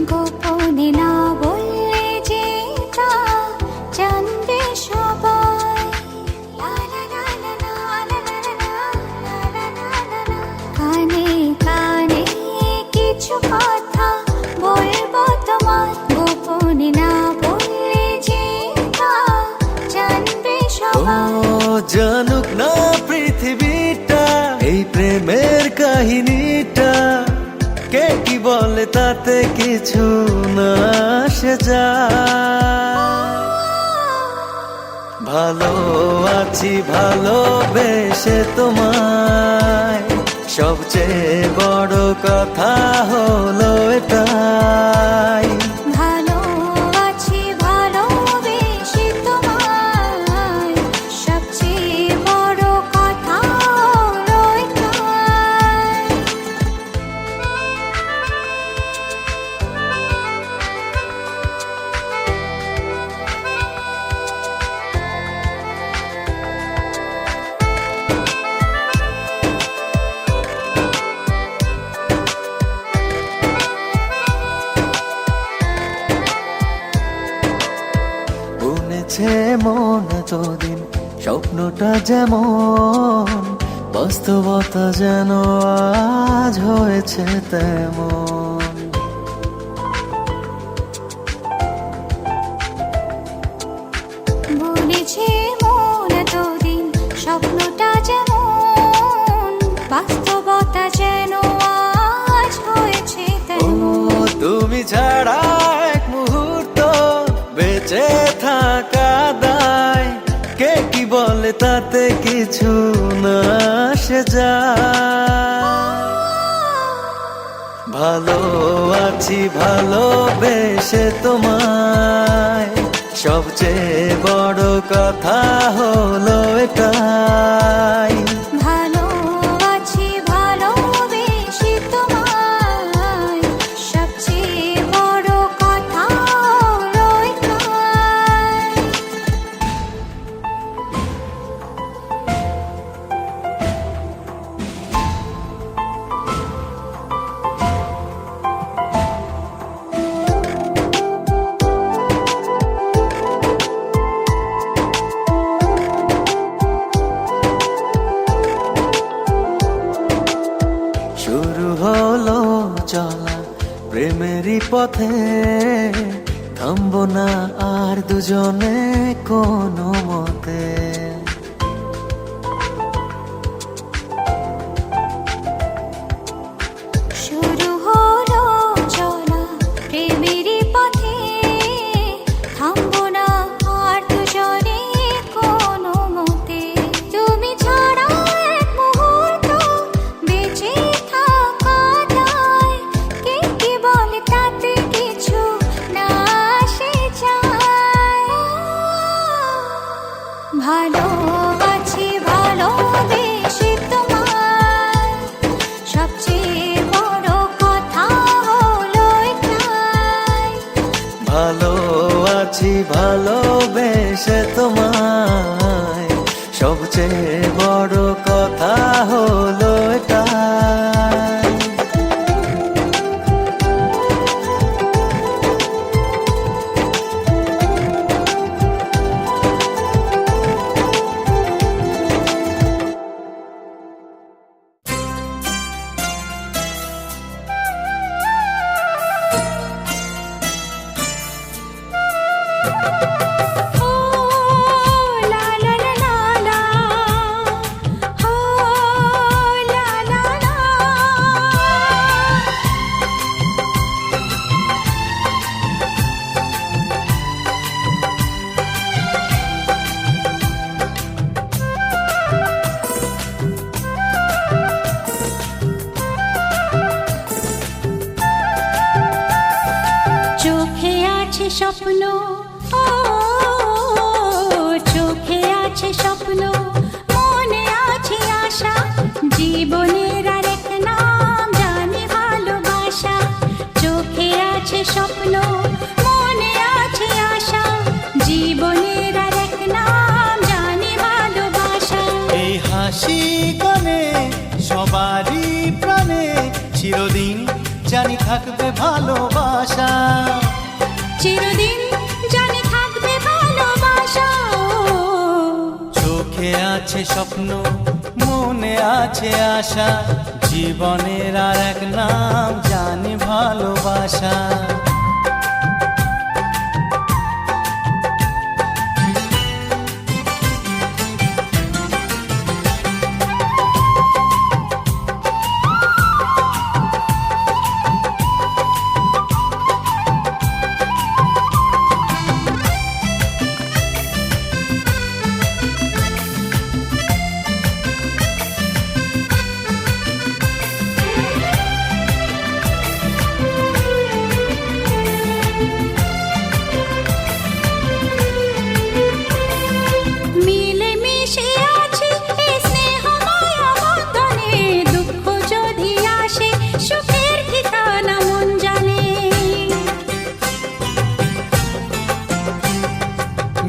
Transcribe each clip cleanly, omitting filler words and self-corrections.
গোপনে না বললে যে তা জানবে সবাই। লা লা লা লা লা লা লা লা লা লা লা লা। কানে কানে কিছু কথা বলবো তোমার, গোপনে না বললে যে তা জানবে সবাই। ও জানুক না পৃথিবীটা এই প্রেমের কাহিনীটা, কে কি বলে তাতে কিছু না আসে যায়। ভালো আছি ভালোবেসে তোমায়, সবচেয়ে বড় কথা হলো এটাই। ভালো আছি ভালোবেসে তোমায়, সবচেয়ে বড় কথা হলো এটাই। বুনেছে মন এতদিন স্বপ্নটা যেমন, বাস্তবতা যেন আজ হয়েছে তেমন। বলেছে মন এতদিন স্বপ্নটা যেমন, বাস্তবতা যেন আজ হয়েছে ও তেমন। তুমি ছাড়া এক মুহূর্ত বেঁচে থাকা দায়, কে কি বলে তাতে কিছু না আসে যায়। ভালো আছি ভালোবেসে তোমায়, সবচেয়ে বড় কথা হলো এটাই। ভালো আছি ভালোবেসে তোমায়, সবচেয়ে বড় কথা হলো এটাই। শুরু হলো চলা প্রেমেরই পথে, থামবো না আর দুজনে কোনো মতে। শুরু হলো চলা প্রেমেরই পথে, থামবো না আর দুজনে কোনো মতে। তুমি ছাড়া এক মুহূর্ত বেঁচে থাকা দায়, কে কি বলে তাতে কিছু না আসে যায়। ভালো আছি ভালোবেসে তোমায়, সবচেয়ে বড় কথা হলো এটাই। ভালো আছি ভালোবেসে তোমায়, সবচেয়ে বড় কথা হলো এটাই। ও লা লা লা লা লা, ও লা লা লা। চোখে আছে স্বপ্ন, ও চোখে আছে স্বপ্ন, মনে আছে আশা, জীবনের আরেক নাম জানি ভালোবাসা। চোখে আছে স্বপ্ন, মনে আছে আশা, জীবনের আরেক নাম জানি ভালোবাসা। এই হাসি গানে সবারই প্রাণে চিরদিন জানি থাকবে ভালোবাসা, চিরদিন জানি থাকবে ভালোবাসা। চোখে আছে স্বপ্ন, মনে আছে আশা, জীবনের আর এক নাম জানি ভালোবাসা। মিলে মিশে আছি এই স্নেহ মায়া বন্ধনে, দুঃখ যদি আসে সুখের ঠিকানা মন জানে।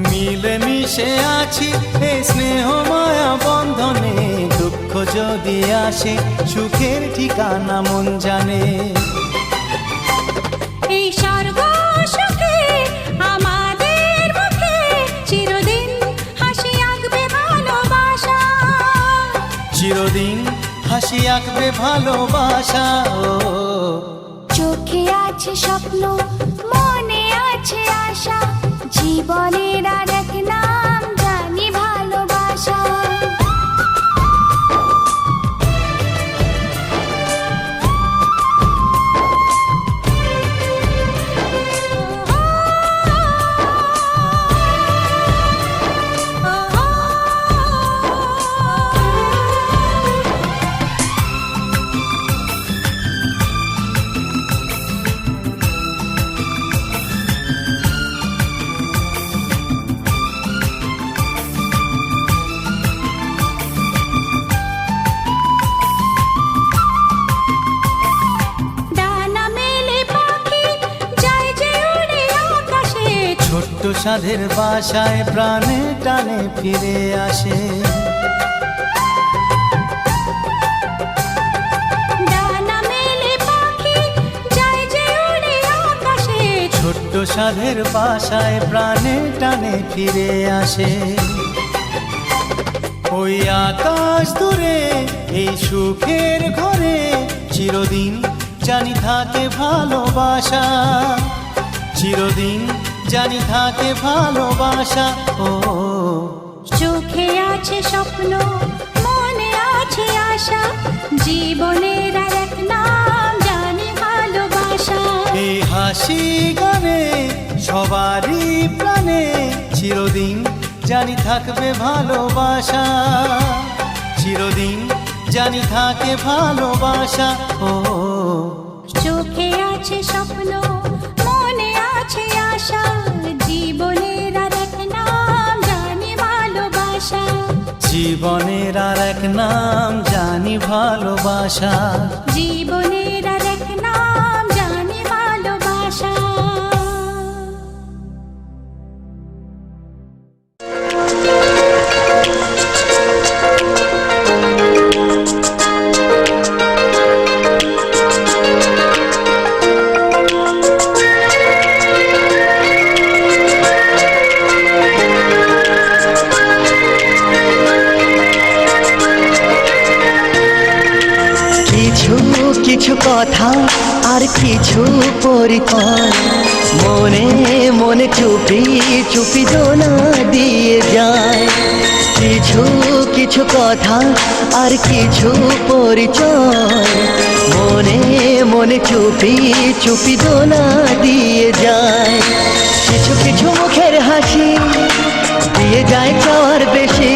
মিলে মিশে আছি এই স্নেহ মায়া বন্ধনে, দুঃখ যদি আসে সুখের ঠিকানা মন জানে। এই স্বর্গ সুখে আমাদের মুখে চিরদিন হাসি আঁকবে ভালোবাসা, চিরদিন হাসি আঁকবে ভালোবাসা। ও চোখে আছে স্বপ্ন, মনে আছে আশা, জীবনের আর এক নাম জানি ভালোবাসা। ডানা মেলে পাখি যায় যে উড়ে আকাশে, ছোট্ট সাধের বাসায় প্রাণে টানে ফিরে আসে। ডানা মেলে পাখি যায় যে উড়ে আকাশে, ছোট্ট সাধের বাসায় প্রাণে টানে ফিরে আসে। ওই আকাশ দূরে এই সুখের ঘরে চিরদিন জানি থাকে ভালোবাসা, চিরদিন জানি থাকে ভালোবাসা। ও চোখে আছে স্বপ্ন, মনে আছে আশা, জীবনের আর এক নাম জানি ভালোবাসা। এই হাসি গানে সবারই প্রাণে চিরদিন জানি থাকবে ভালোবাসা, চিরদিন জানি থাকে ভালোবাসা। ও চোখে আছে স্বপ্ন, মনে আছে আশা, জীবনের আর এক নাম জানি ভালোবাসা, জীবনের আর এক নাম জানি ভালোবাসা। জীবনের আর এক নাম জানি ভালোবাসা। কিছু কিছু কথা আর কিছু পরিচয় মনে মনে চুপি চুপি দোলা দিয়ে যায়। কিছু কিছু কথা আর কিছু পরিচয় মনে মনে চুপি চুপি দোলা দিয়ে যায়। কিছু কিছু মুখের হাসি দিয়ে যায় চাওয়ার বেশি,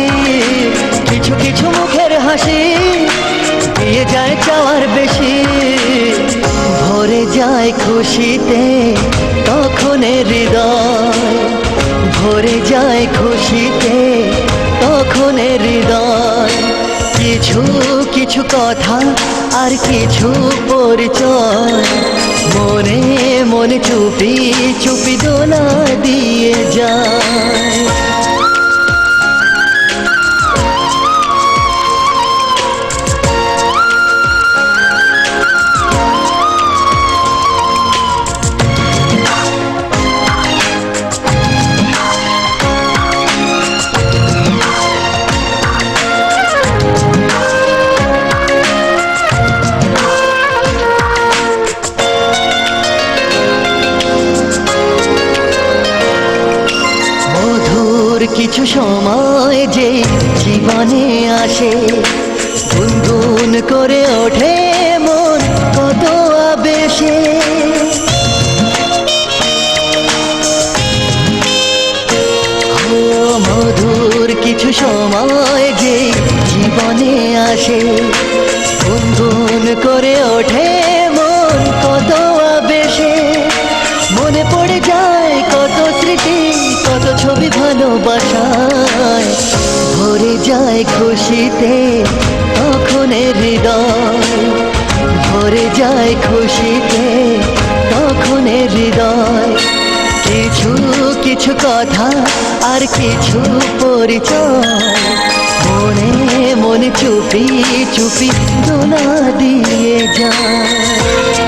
কিছু কিছু মুখের হাসি দিয়ে যায় চাওয়ার বেশি। ভরে যায় খুশিতে তখন হৃদয়, ভরে যায় খুশিতে তখন হৃদয়। কিছু কিছু কথা আর কিছু পরিচয় মনে মনে চুপি চুপি দোলা দিয়ে যায়। কিছু সময় যে জীবনে আসে, গুনগুন করে ওঠে মন কত আবেশে। মধুর কিছু সময় যে জীবনে আসে, গুনগুন করে ওঠে মন কত আবেশে। মনে পড়ে যায় কত স্মৃতি, কত ছবি ভালোবাসায়, ভরে যায় খুশিতে তখন হৃদয়, ভরে যায় খুশিতে তখন হৃদয়। কিছু কিছু কথা আর কিছু পরিচয়, মনে মনে চুপি চুপি দোলা দিয়ে যায়।